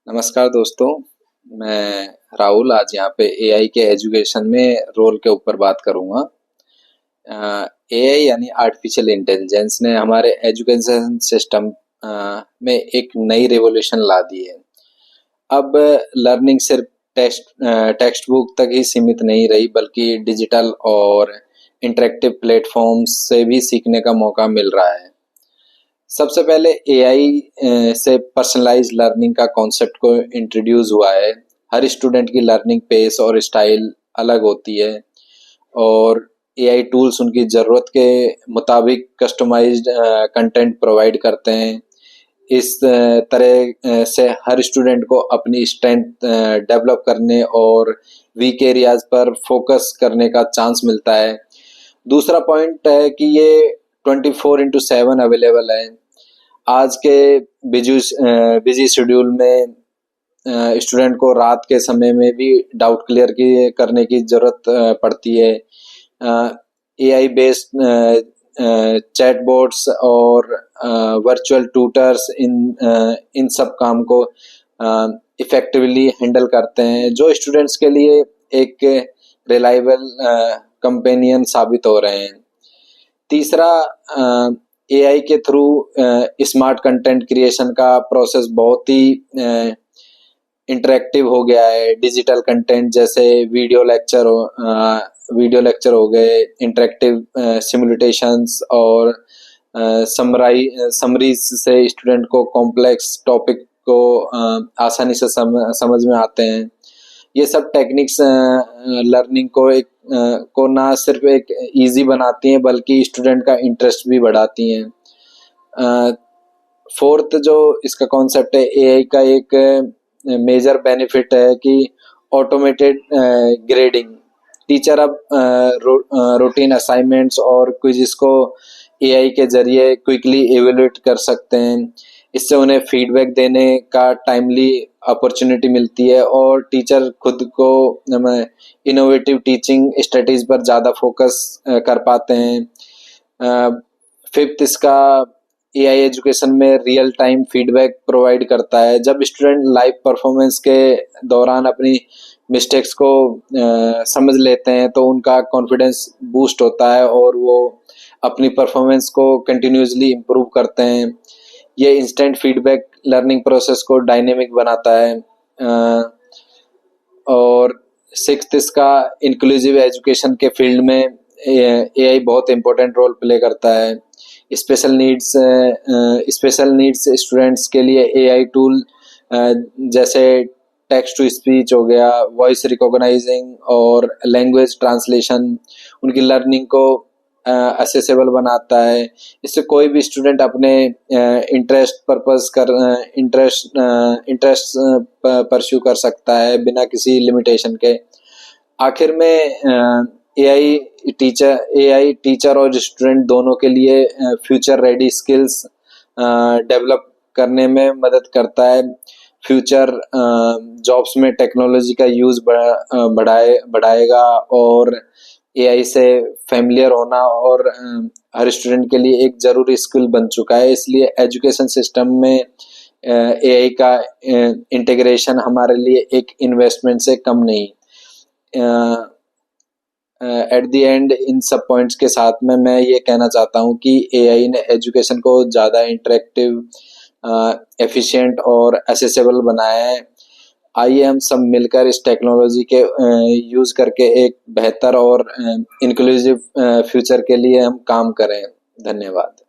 नमस्कार दोस्तों, मैं राहुल आज यहाँ पे एआई के एजुकेशन में रोल के ऊपर बात करूँगा। एआई यानी आर्टिफिशियल इंटेलिजेंस ने हमारे एजुकेशन सिस्टम में एक नई रेवोल्यूशन ला दी है। अब लर्निंग सिर्फ टेक्स्ट बुक तक ही सीमित नहीं रही, बल्कि डिजिटल और इंटरेक्टिव प्लेटफॉर्म्स से भी सीखने का मौका मिल रहा है। सबसे पहले एआई से पर्सनलाइज लर्निंग का कॉन्सेप्ट को इंट्रोड्यूस हुआ है। हर स्टूडेंट की लर्निंग पेस और स्टाइल अलग होती है और एआई टूल्स उनकी ज़रूरत के मुताबिक कस्टमाइज्ड कंटेंट प्रोवाइड करते हैं। इस तरह से हर स्टूडेंट को अपनी स्ट्रेंथ डेवलप करने और वीक एरियाज पर फोकस करने का चांस मिलता है। दूसरा पॉइंट है कि ये 24/7 अवेलेबल है। आज के बिजी शेड्यूल में स्टूडेंट को रात के समय में भी डाउट क्लियर करने की ज़रूरत पड़ती है। एआई बेस्ड चैटबॉट्स और वर्चुअल ट्यूटर्स इन सब काम को इफ़ेक्टिवली हैंडल करते हैं, जो स्टूडेंट्स के लिए एक रिलायबल कंपेनियन साबित हो रहे हैं। तीसरा, एआई के थ्रू स्मार्ट कंटेंट क्रिएशन का प्रोसेस बहुत ही इंटरेक्टिव हो गया है। डिजिटल कंटेंट जैसे वीडियो लेक्चर हो गए, इंटरेक्टिव सिमुलेशंस और समरीज से स्टूडेंट को कॉम्प्लेक्स टॉपिक को आसानी से समझ में आते हैं। ये सब टेक्निक्स लर्निंग को ना सिर्फ एक इजी बनाती हैं, बल्कि स्टूडेंट का इंटरेस्ट भी बढ़ाती हैं। फोर्थ जो इसका कॉन्सेप्ट है, एआई का एक मेजर बेनिफिट है कि ऑटोमेटेड ग्रेडिंग। टीचर अब रूटीन असाइनमेंट्स और क्विज़ को एआई के जरिए क्विकली एवेल्यूएट कर सकते हैं। इससे उन्हें फीडबैक देने का टाइमली अपॉर्चुनिटी मिलती है और टीचर खुद को इनोवेटिव टीचिंग स्ट्रेटजीज पर ज़्यादा फोकस कर पाते हैं। फिफ्थ, इसका एआई एजुकेशन में रियल टाइम फीडबैक प्रोवाइड करता है। जब स्टूडेंट लाइव परफॉर्मेंस के दौरान अपनी मिस्टेक्स को समझ लेते हैं तो उनका कॉन्फिडेंस बूस्ट होता है और वो अपनी परफॉर्मेंस को कंटिन्यूसली इम्प्रूव करते हैं। ये इंस्टेंट फीडबैक लर्निंग प्रोसेस को डायनेमिक बनाता है। और सिक्स्थ, इसका इंक्लूसिव एजुकेशन के फील्ड में एआई बहुत इम्पोर्टेंट रोल प्ले करता है। स्पेशल नीड्स स्टूडेंट्स के लिए एआई टूल जैसे टेक्स्ट टू स्पीच हो गया, वॉइस रिकॉग्नाइजिंग और लैंग्वेज ट्रांसलेशन उनकी लर्निंग को असेसेबल बनाता है। इससे कोई भी स्टूडेंट अपने इंटरेस्ट परस्यू कर सकता है बिना किसी लिमिटेशन के। आखिर में एआई टीचर और स्टूडेंट दोनों के लिए फ्यूचर रेडी स्किल्स डेवलप करने में मदद करता है। फ्यूचर जॉब्स में टेक्नोलॉजी का यूज़ बढ़ाएगा और एआई से फैमिलियर होना और हर स्टूडेंट के लिए एक ज़रूरी स्किल बन चुका है। इसलिए एजुकेशन सिस्टम में एआई का इंटीग्रेशन हमारे लिए एक इन्वेस्टमेंट से कम नहीं। एट द एंड इन सब पॉइंट्स के साथ में मैं ये कहना चाहता हूँ कि एआई ने एजुकेशन को ज़्यादा इंटरेक्टिव, एफिशिएंट और एसेसेबल बनाया है। आइए हम सब मिलकर इस टेक्नोलॉजी के यूज़ करके एक बेहतर और इंक्लूसिव फ्यूचर के लिए हम काम करें। धन्यवाद।